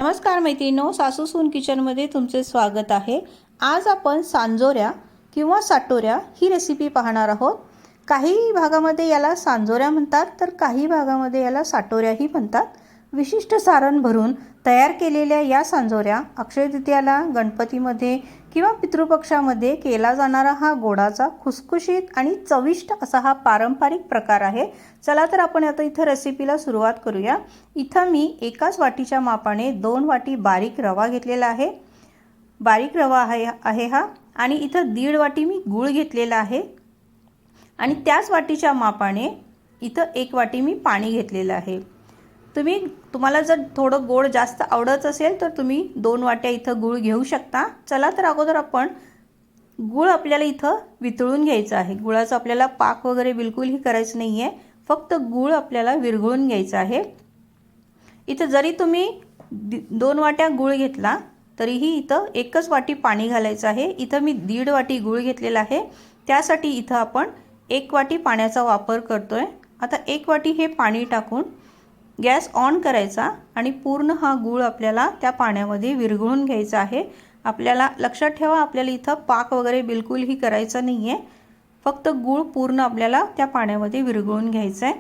नमस्कार मैत्रिणींनो, सासू सून किचनमध्ये तुमचे स्वागत आहे। आज आपण सांजोऱ्या किंवा साटोऱ्या ही रेसिपी पाहणार आहोत। काही भागामध्ये याला सांजोऱ्या म्हणतात तर काही भागामध्ये याला साटोऱ्याही म्हणतात। विशिष्ट सारण भरून तयार केलेल्या या सांजोऱ्या अक्षय तृतीयाला, गणपतीमध्ये किंवा पितृपक्षामध्ये केला जाणारा हा गोडाचा खुसखुशीत आणि चविष्ट असा हा पारंपरिक प्रकार आहे। चला तर आपण आता इथं रेसिपीला सुरुवात करूया। इथं मी एकाच वाटीच्या मापाने 2 वाटी बारीक रवा घेतलेला आहे। बारीक रवा आहे हा। आणि इथं 1.5 वाटी मी गूळ घेतलेला आहे आणि त्याच वाटीच्या मापाने इथं 1 वाटी मी पाणी घेतलेलं आहे। तुम्हाला जर थोडं गोड जास्त आवडत असेल तर तुम्ही 2 वाट्या इथं गूळ घेऊ शकता। चला तर अगोदर आपण गूळ आपल्याला इथं वितळून घ्यायचा आहे। गुळाचा आपल्याला पाक वगैरे बिलकुलही करायचं नाहीये, फक्त गूळ आपल्याला विरघळून घ्यायचा आहे। इथं जरी तुम्ही 2 वाट्या गूळ घेतला तरीही इथं एकच वाटी पाणी घालायचं आहे। इथं मी 1.5 वाटी गूळ घेतलेला आहे, त्यासाठी इथं आपण 1 वाटी पाण्याचा वापर करतोय। आता 1 वाटी हे पाणी टाकून गॅस ऑन करायचा आणि पूर्ण हा गूळ आपल्याला त्या पाण्यामध्ये विरघळून घ्यायचा आहे। आपल्याला लक्षात ठेवा, आपल्याला इथं पाक वगैरे बिलकुलही करायचा नाहीये, फक्त गूळ पूर्ण आपल्याला त्या पाण्यामध्ये विरघळून घ्यायचा आहे।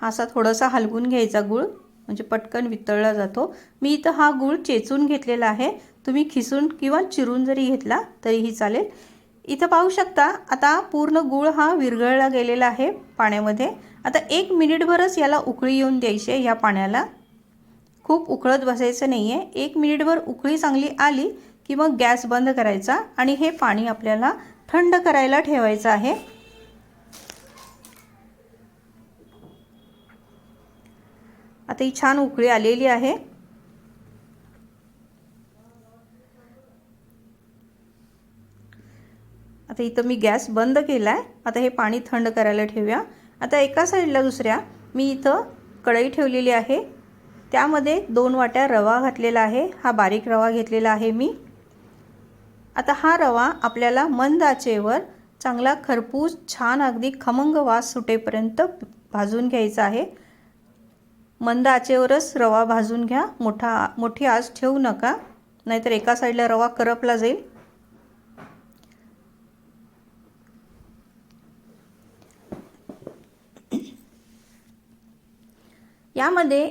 असा थोडासा हलवून घ्यायचा गूळ, म्हणजे पटकन वितळला जातो। मी इथं हा गूळ चेचून घेतलेला आहे, तुम्ही खिसून किंवा चिरून जरी घेतला तरीही चालेल। इथं पाहू शकता आता पूर्ण गूळ हा विरघळला गेलेला आहे पाण्यामध्ये। आता 1 मिनिटभरच याला उकळी येऊन द्यायची आहे। या पाण्याला खूप उकळत बसायचं नाहीये। 1 मिनिटभर उकळी चांगली आली की मग गॅस बंद करायचा आणि हे पाणी आपल्याला थंड करायला ठेवायचं आहे। आता ही छान उकळी आलेली आहे। आता इथं मी गॅस बंद केलाय। आता हे पाणी थंड करायला ठेवूया। आता एका साईडला दुसऱ्या मी इथं कढई ठेवलेली आहे, त्यामध्ये 2 वाट्या रवा घातलेला आहे। हा बारीक रवा घेतलेला आहे मी। आता हा रवा आपल्याला मंद आचेवर चांगला खरपूस छान अगदी खमंग वास सुटेपर्यंत भाजून घ्यायचा आहे। मंद आचेवरच रवा भाजून घ्या, मोठी आच ठेवू नका, नाहीतर एका साईडला रवा करपला जाईल। यामध्ये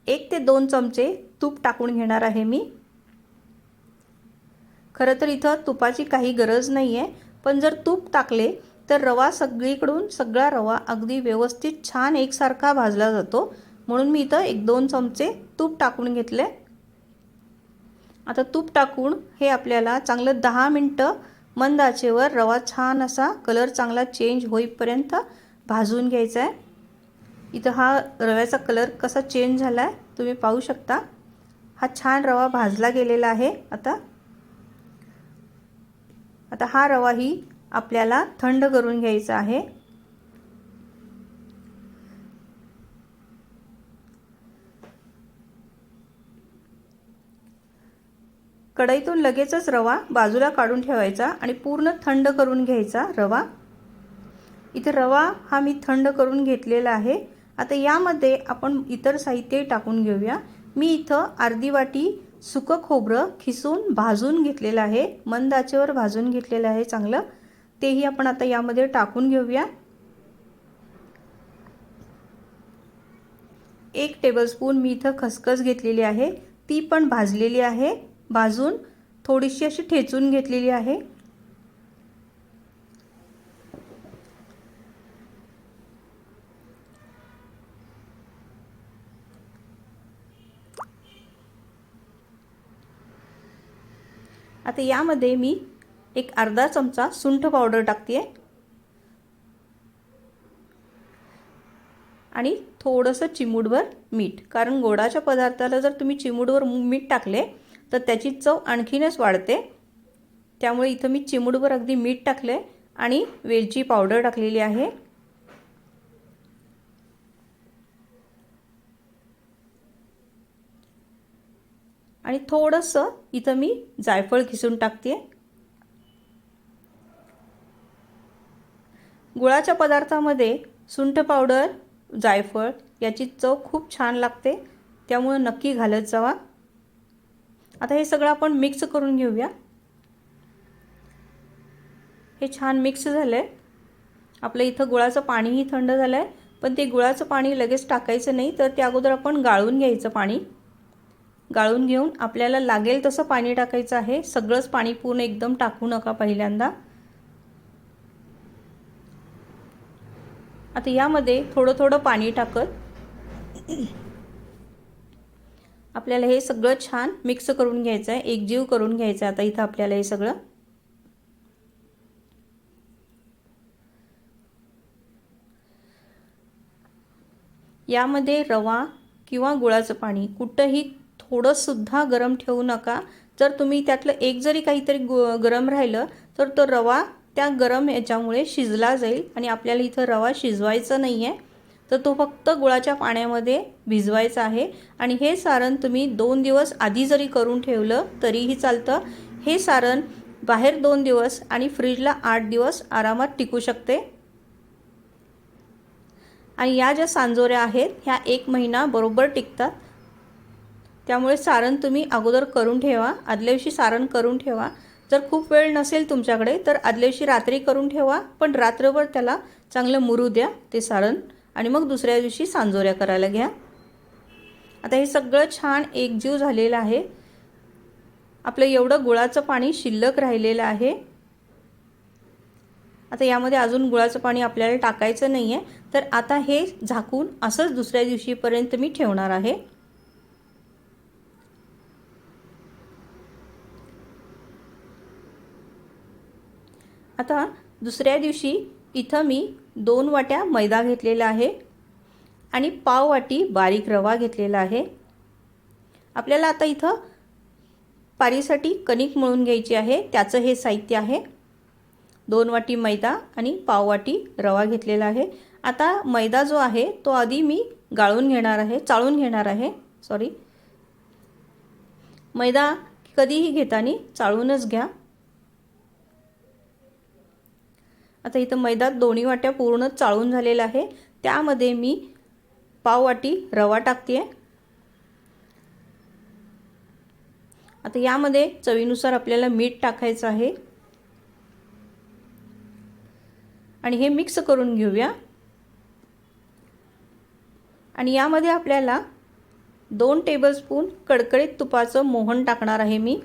1 ते 2 चमचे तूप टाकून घेणार आहे मी। खरं तर इथं तुपाची काही गरज नाहीये, पण जर तूप टाकले तर रवा सगळीकडून सगळा रवा अगदी व्यवस्थित छान एकसारखा भाजला जातो, म्हणून मी इथं 1-2 चमचे तूप टाकून घेतले। आता तूप टाकून हे आपल्याला चांगलं 10 मिनिटं मंद आचेवर रवा छान असा कलर चांगला चेंज होईपर्यंत भाजून घ्यायचा आहे। इथं हा रव्याचा कलर कसा चेंज झाला आहे तुम्ही पाहू शकता। हा छान रवा भाजला गेलेला आहे। आता हा रवाही आपल्याला थंड करून घ्यायचा आहे। कढईतून लगेचच रवा बाजूला काढून ठेवायचा आणि पूर्ण थंड करून घ्यायचा रवा। इथे रवा हा मी थंड करून घेतलेला आहे। आता यामध्ये आपण इतर साहित्य टाकून घेऊया। मी इथं अर्धी वाटी सुकं खोबरं खिसून भाजून घेतलेलं आहे, मंद आचेवर भाजून घेतलेलं आहे चांगलं, तेही आपण आता यामध्ये टाकून घेऊया। 1 टेबलस्पून मी इथं खसखस घेतलेली आहे, ती पण भाजलेली आहे, भाजून थोडीशी अशी ठेचून घेतलेली आहे। आता यामध्ये मी 1 अर्धा चमचा सुंठ पावडर टाकते आणि थोडंसं चिमूटभर मीठ, कारण गोडाच्या पदार्थाला जर तुम्ही चिमूटभर मीठ टाकले तर त्याची चव आणखीनच वाढते। त्यामुळे इथं मी चिमूटभर अगदी मीठ टाकले आणि वेलची पावडर टाकलेली आहे। आणि थोडंसं इथं मी जायफळ खिसून टाकते। गुळाच्या पदार्थामध्ये सुंठ पावडर, जायफळ याची चव खूप छान लागते, त्यामुळे नक्की घालत जावा। आता हे सगळं आपण मिक्स करून घेऊया। हे छान मिक्स झालंय। आपलं इथं गुळाचं पाणीही थंड झालंय, पण ते गुळाचं पाणी लगेच टाकायचं नाही, तर त्या अगोदर आपण गाळून घ्यायचं पाणी। गाळून घेऊन आपल्याला लागेल तसं पाणी टाकायचं आहे। सगळंच पाणी पूर्ण एकदम टाकू नका पहिल्यांदा। आता यामध्ये थोडं थोडं पाणी टाकत आपल्याला हे सगळं छान मिक्स करून घ्यायचं आहे, एकजीव करून घ्यायचं आहे। आता इथं आपल्याला हे सगळं यामध्ये रवा किंवा गुळाचं पाणी कुठंही थोडं सुद्धा गरम ठेवू नका। जर तुम्ही त्यातलं एक जरी काहीतरी गरम राहिलं तर तो रवा त्या गरम याच्यामुळे शिजला जाईल आणि आपल्याला इथं रवा शिजवायचा नाही आहे, तर तो फक्त गुळाच्या पाण्यामध्ये भिजवायचा आहे। आणि हे सारण तुम्ही 2 दिवस आधी जरी करून ठेवलं तरीही चालतं। हे सारण बाहेर 2 दिवस आणि फ्रीजला 8 दिवस आरामात टिकू शकते। आणि या ज्या सांजोऱ्या आहेत ह्या 1 महिना बरोबर टिकतात, त्यामुळे सारण तुम्ही अगोदर करून ठेवा। आदल्या दिवशी सारण करून ठेवा। जर खूप वेळ नसेल तुमच्याकडे तर आदल्या दिवशी रात्री करून ठेवा, पण रात्रभर त्याला चांगलं मुरू द्या ते सारण, आणि मग दुसऱ्या दिवशी सांजोऱ्या करायला घ्या। आता हे सगळं छान एकजीव झालेलं आहे। आपलं एवढं गुळाचं पाणी शिल्लक राहिलेलं आहे। आता यामध्ये अजून गुळाचं पाणी आपल्याला टाकायचं नाही आहे, तर आता हे झाकून असंच दुसऱ्या दिवशीपर्यंत मी ठेवणार आहे। आता दुसऱ्या दिवशी इथं मी 2 वाट्या मैदा घेतलेला आहे आणि पाव वाटी बारीक रवा घेतलेला आहे। आपल्याला आता इथं पारीसाठी कणिक मळून घ्यायची आहे, त्याचं हे साहित्य आहे। 2 वाटी मैदा आणि पाव वाटी रवा घेतलेला आहे। आता मैदा जो आहे तो आधी मी गाळून घेणार आहे, चाळून घेणार आहे, मैदा कधीही घेताना चाळूनच घ्या। आता इथं मैदा 2 वाट्या पूर्ण चाळून झालेला आहे, त्यामध्ये मी पाव वाटी रवा टाकते। आता यामध्ये चवीनुसार आपल्याला मीठ टाकायचं आहे आणि हे मिक्स करून घेऊया। आणि यामध्ये आपल्याला 2 टेबलस्पून कडकडीत तुपाचं मोहन टाकणार आहे मी।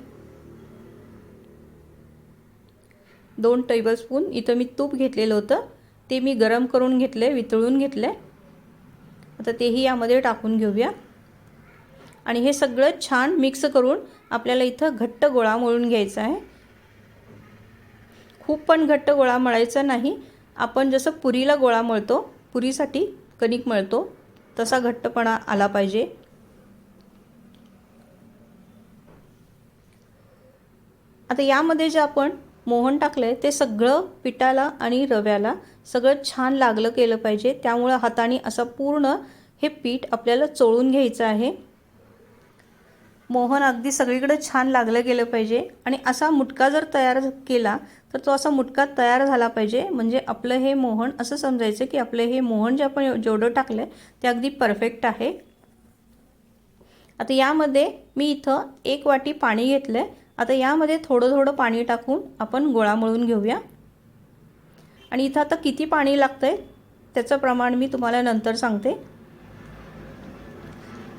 2 टेबलस्पून इथं मी तूप घेतलेलं होतं, ते मी गरम करून घेतले, वितळून घेतले। आता तेही यामध्ये टाकून घेऊया आणि हे सगळं छान मिक्स करून आपल्याला इथं घट्ट गोळा मळून घ्यायचा आहे। खूप पण घट्ट गोळा मळायचा नाही, आपण जसं पुरीला गोळा मळतो, पुरीसाठी कणिक मळतो तसा घट्टपणा आला पाहिजे। आता यामध्ये जे आपण मोहन टाकलंय ते सगळं पिठाला आणि रव्याला सगळं छान लागलं केलं पाहिजे, त्यामुळे हाताने असं पूर्ण हे पीठ आपल्याला चोळून घ्यायचं आहे। मोहन अगदी सगळीकडे छान लागलं गेलं पाहिजे आणि असा मुटका जर तयार केला तर तो असा मुटका तयार झाला पाहिजे, म्हणजे आपलं हे मोहन असं समजायचं की आपलं हे मोहन जे आपण जेवढं टाकलं ते अगदी परफेक्ट आहे। आता यामध्ये मी इथं 1 वाटी पाणी घेतलं आहे। आता यामध्ये थोडं थोडं पाणी टाकून आपण गोळा मळून घेऊया। आणि इथं आता किती पाणी लागतंय त्याचं प्रमाण मी तुम्हाला नंतर सांगते।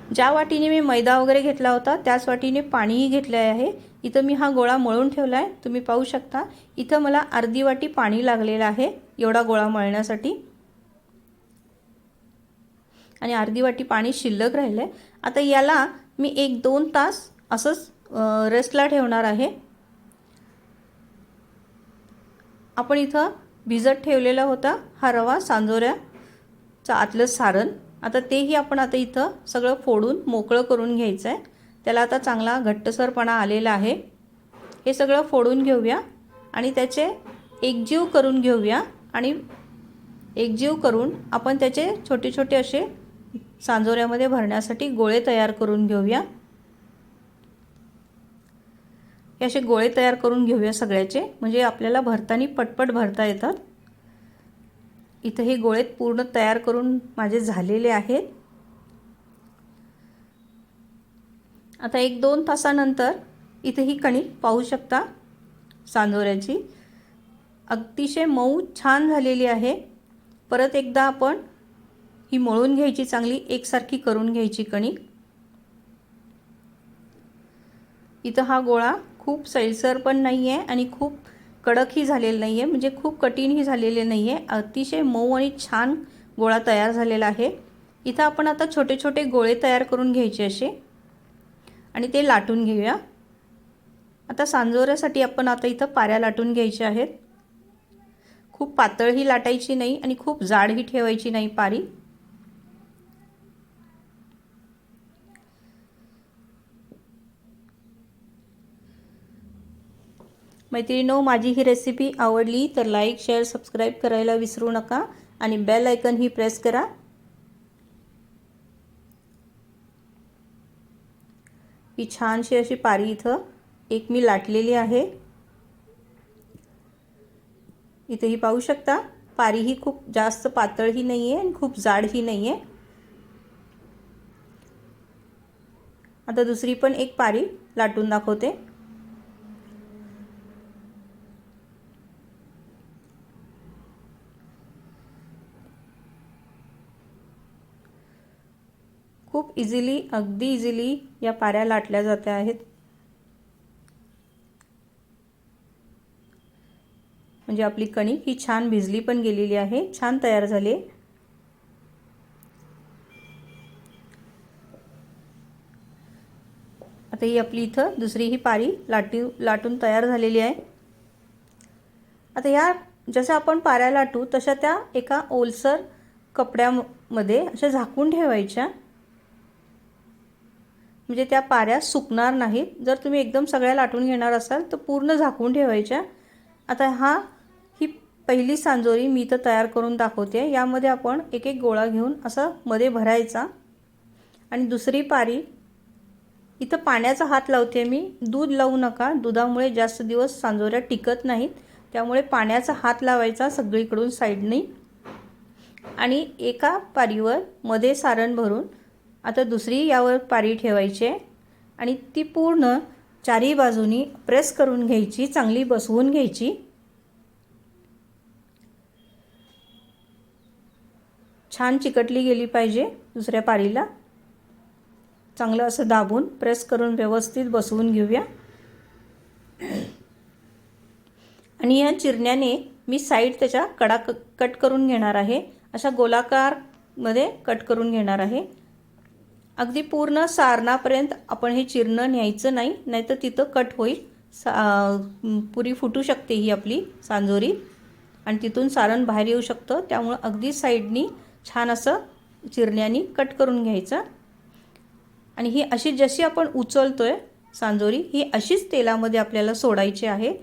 ज्या वाटीने मी मैदा वगैरे घेतला होता त्याच वाटीने पाणीही घेतले आहे। इथं मी हा गोळा मळून ठेवला आहे, तुम्ही पाहू शकता। इथं मला अर्धी वाटी पाणी लागलेलं आहे एवढा गोळा मळण्यासाठी, आणि अर्धी वाटी पाणी शिल्लक राहिले। आता याला मी 1-2 तास असंच रेस्टला ठेवणार आहे। आपण इथं भिजत ठेवलेला होता हा रवा सांजोऱ्याचं आतलं सारण, आता तेही आपण आता इथं सगळं फोडून मोकळं करून घ्यायचं आहे। त्याला आता चांगला घट्टसरपणा आलेला आहे। हे सगळं फोडून घेऊया आणि त्याचे एकजीव करून घेऊया, आणि एकजीव करून आपण त्याचे छोटे छोटे असे सांजोऱ्यामध्ये भरण्यासाठी गोळे तयार करून घेऊया। हे असे गोळे तयार करून घेऊया सगळ्याचे, म्हणजे आपल्याला भरताना पटपट भरता येतात। इथं हे गोळे पूर्ण तयार करून माझे झालेले आहेत. आता 1-2 तासानंतर इथे ही कणिक पाहू शकता सांजोऱ्याची अतिशय मऊ छान झालेली आहे. परत एकदा आपण ही मळून घ्यायची, चांगली एकसारखी करून घ्यायची कणिक. इथं हा गोळा खूप सैलसर पण नाही आहे आणि खूप कडकही झालेला नाही आहे, म्हणजे खूप कठीणही झालेले नाही आहे. अतिशय मऊ आणि छान गोळा तयार झालेला आहे. इथं आपण आता छोटे छोटे गोळे तयार करून घ्यायचे असे आणि ते लाटून घेऊया. आता सांजोऱ्यासाठी आपण आता इथं पाऱ्या लाटून घ्यायच्या आहेत. खूप पातळही लाटायची नाही आणि खूप जाडही ठेवायची नाही पारी. मैत्रिणींनो, माझी ही रेसिपी आवडली तर लाईक, शेअर, सबस्क्राईब करायला विसरू नका आणि बेल आयकन ही प्रेस करा. ही छानशी अशी पारी इथं एक मी लाटलेली आहे. इथेही पाहू शकता पारी ही खूप जास्त पातळही नाही आहे आणि खूप जाडही नाही आहे. आता दुसरी पण एक पारी लाटून दाखवते. खूप इझिली, अगदी इझिली या पाऱ्या लाटल्या जात आहेत. म्हणजे आपली कणिक ही छान भिजली पण गेलेली आहे, छान तयार झाली. आता ही आपली इथं दुसरी ही पारी लाटून तयार झालेली आहे. आता ह्या जसं आपण पाऱ्या लाटू तशा त्या एका ओलसर कपड्यामध्ये अशा झाकून ठेवायच्या, म्हणजे त्या पाऱ्या सुकणार नाहीत. जर तुम्ही एकदम सगळ्या लाटून घेणार असाल तर पूर्ण झाकून ठेवायच्या. आता ही पहिली सांजोरी मी इथं तयार करून दाखवते. यामध्ये आपण एक एक गोळा घेऊन असं मध्ये भरायचा आणि दुसरी पारी इथं पाण्याचा हात लावते मी. दूध लावू नका, दुधामुळे जास्त दिवस सांजोऱ्या टिकत नाहीत. त्यामुळे पाण्याचा हात लावायचा सगळीकडून साईडनी आणि एका पारीवर मध्ये सारण भरून आता दुसरी यावर पारी ठेवायची आणि ती पूर्ण चारी बाजूनी प्रेस करून घ्यायची, चांगली बसवून घ्यायची. छान चिकटली गेली पाहिजे दुसऱ्या पारीला. चांगलं असं दाबून प्रेस करून व्यवस्थित बसवून घेऊया. आणि या चिरण्याने मी साईड त्याच्या कडा कट करून घेणार आहे. अशा गोलाकारमध्ये कट करून घेणार आहे. अगदी पूर्ण सारणापर्यंत आपण हे चिरणं न्यायचं नाही, नाहीतर तिथं कट होईल. पुरी फुटू शकते ही आपली सांजोरी आणि तिथून सारण बाहेर येऊ शकतं. त्यामुळे अगदी साईडनी छान असं चिरण्यानी कट करून घ्यायचं. आणि ही अशी जशी आपण उचलतोय सांजोरी ही अशीच तेलामध्ये आपल्याला सोडायची आहे.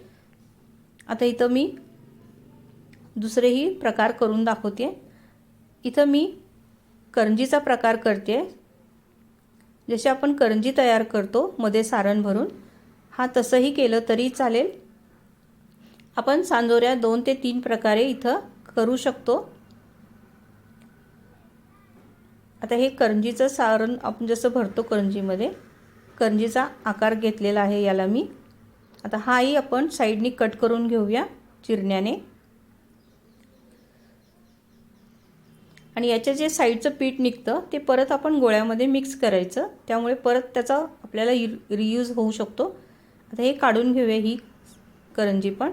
आता इथं मी दुसरेही प्रकार करून दाखवते. इथं मी करंजीचा प्रकार करते. जसे आपण करंजी तयार करतो मध्ये सारण भरून, तसंही केलं तरी चालेल. आपण सांजोऱ्या 2 ते 3 प्रकारे इथं करू शकतो. आता हे करंजीचं सारण आपण जसं भरतो करंजीमध्ये, करंजीचा आकार घेतलेला आहे याला मी. आता हाही आपण साईडनी कट करून घेऊया चिरण्याने. आणि याचे जे साईडचं पीठ निघतं ते परत आपण गोळ्यामध्ये मिक्स करायचं, त्यामुळे परत त्याचा आपल्याला रियूज होऊ शकतो. आता हे काढून घेऊया ही करंजी पण.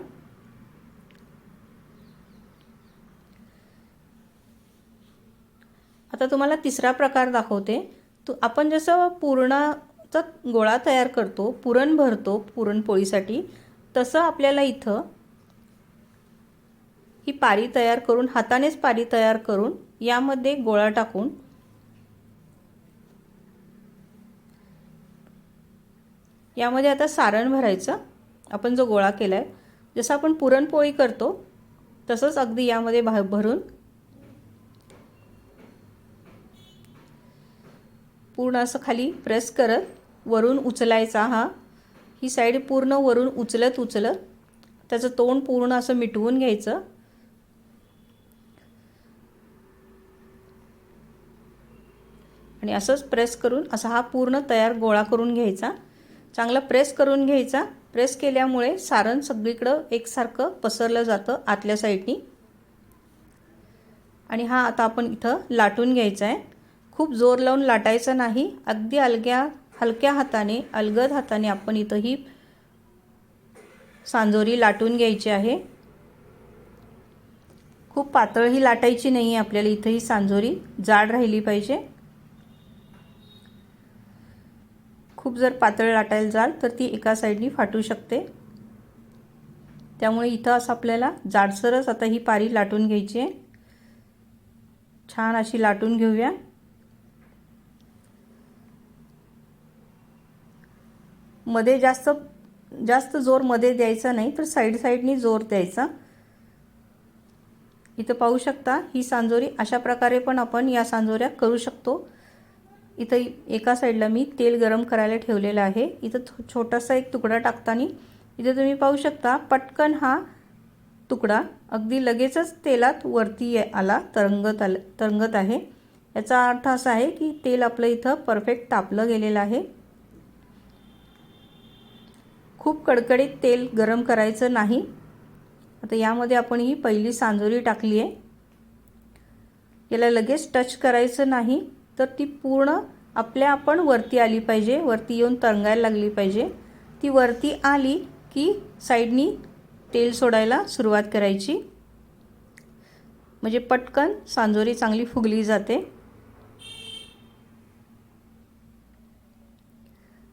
आता तुम्हाला तिसरा प्रकार दाखवते. आपण जसं पुरणाचा गोळा तयार करतो, पुरण भरतो पुरणपोळीसाठी, तसं आपल्याला इथं ही पारी तयार करून, हातानेच पारी तयार करून यामध्ये गोळा टाकून यामध्ये आता सारण भरायचं. आपण जो गोळा केलाय जसं आपण पुरणपोळी करतो तसंच अगदी यामध्ये भरून पूर्ण असं खाली प्रेस करत वरून उचलायचा. ही साईड पूर्ण वरून उचलत त्याचं तोंड पूर्ण असं मिटवून घ्यायचं. आणि असंच प्रेस करून असा हा पूर्ण तयार गोळा करून घ्यायचा. चांगला प्रेस करून घ्यायचा. प्रेस केल्यामुळे सारण सगळीकडं एकसारखं पसरलं जातं आतल्या साईडनी. आणि हा आता आपण इथं लाटून घ्यायचा आहे. खूप जोर लावून लाटायचं नाही, अगदी हलक्या हाताने अलगद हाताने आपण इथं ही सांजोरी लाटून घ्यायची आहे. खूप पातळही लाटायची नाही आहे आपल्याला. इथं ही सांजोरी जाड राहिली पाहिजे. खूप जर पातळ लाटायला जाल तर ती एका साईडनी फाटू शकते. त्यामुळे इथं असं आपल्याला जाडसरच आता ही पारी लाटून घ्यायची आहे. छान अशी लाटून घेऊया. मध्ये जास्त जोर मध्ये द्यायचा नाही, तर साईडनी जोर द्यायचा. इथं पाहू शकता ही सांजोरी अशा प्रकारे पण आपण या सांजोऱ्या करू शकतो. इथं एका साईडला मी तेल गरम करायला ठेवलेलं आहे. इथं छोटासा एक तुकडा टाकताना इथं तुम्ही पाहू शकता पटकन हा तुकडा अगदी लगेचच तेलात वरती आला, तरंगत आहे. याचा अर्थ असा आहे की तेल आपलं इथं परफेक्ट तापलं गेलेलं आहे. खूप कडकडीत तेल गरम करायचं नाही. आता यामध्ये आपण ही पहिली सांजोरी टाकली आहे. याला लगेच टच करायचं नाही, तर ती पूर्ण आपण वरती आली पाहिजे, वरती येऊन तरंगायला लागली पाहिजे. ती वरती आली की साईडनी तेल सोडायला सुरुवात करायची, म्हणजे पटकन सांजोरी चांगली फुगली जाते.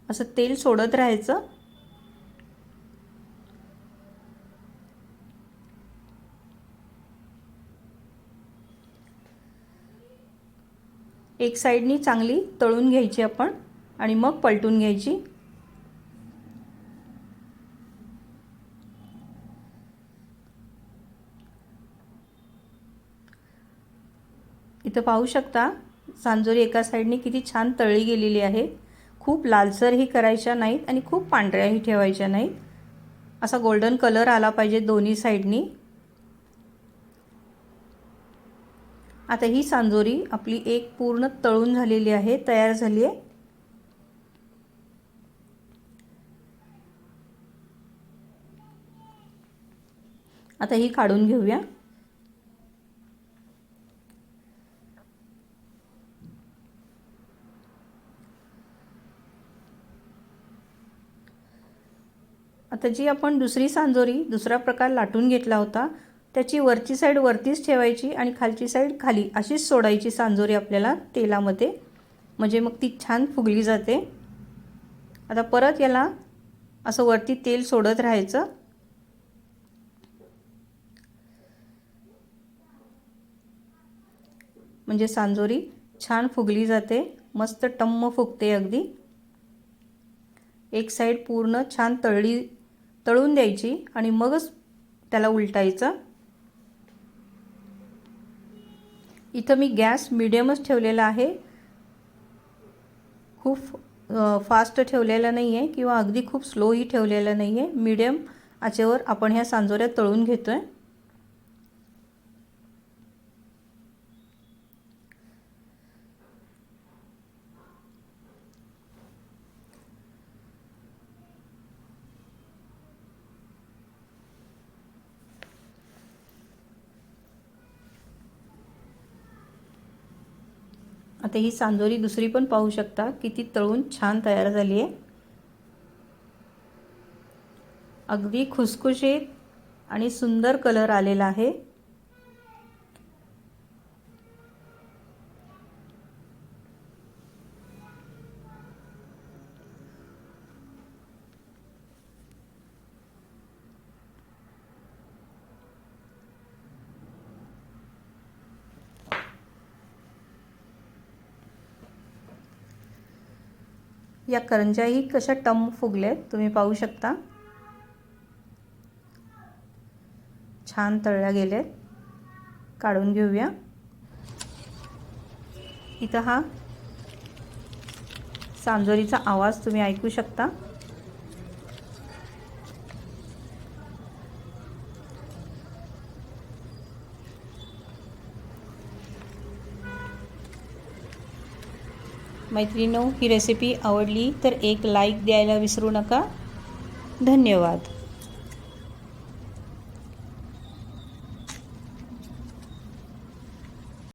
असं तेल सोडत राहायचं. एक साईडनी चांगली तळून घ्यायची आपण आणि मग पलटून घ्यायची. इथं पाहू शकता सांजोरी एका साईडनी किती छान तळली गेलेली आहे. खूप लालसरही करायच्या नाहीत आणि खूप पांढऱ्याही ठेवायच्या नाहीत. असा गोल्डन कलर आला पाहिजे दोन्ही साईडनी. आता ही सांजोरी आपली एक पूर्ण तळून झालेली आहे, तयार झाली आहे. आता ही काढून घेऊया. आता जी आपण दुसरी सांजोरी दुसरा प्रकार लाटून घेतला होता, त्याची वरची साईड वरतीच ठेवायची आणि खालची साईड खाली अशीच सोडायची सांजोरी आपल्याला तेलामध्ये, म्हणजे मग ती छान फुगली जाते. आता परत याला असं वरती तेल सोडत राहायचं. म्हणजे सांजोरी छान फुगली जाते, मस्त टम्म फुगते अगदी. एक साईड पूर्ण छान तळून द्यायची आणि मगच त्याला उलटायचं. इथं मी गॅस मीडियमच ठेवलेला आहे, खूप फास्ट ठेवलेला नाही आहे किंवा अगदी खूप स्लोही ठेवलेला नाही आहे. मीडियम आचेवर आपण ह्या सांजोऱ्या तळून घेतोय. आता ही सांजोरी दुसरी पण पाहू शकता किती तळून छान तयार झाली आहे. अगदी खुसखुशीत आणि सुंदर कलर आलेला आहे. या करंज्याही कशा टम्म फुगल्यात तुम्ही पाहू शकता. छान तळल्या गेल्यात. काढून घेऊया. इथं हा सांजोरीचा आवाज तुम्ही ऐकू शकता. मैत्रिणींनो, ही रेसिपी आवडली तर एक लाईक द्यायला विसरू नका. धन्यवाद.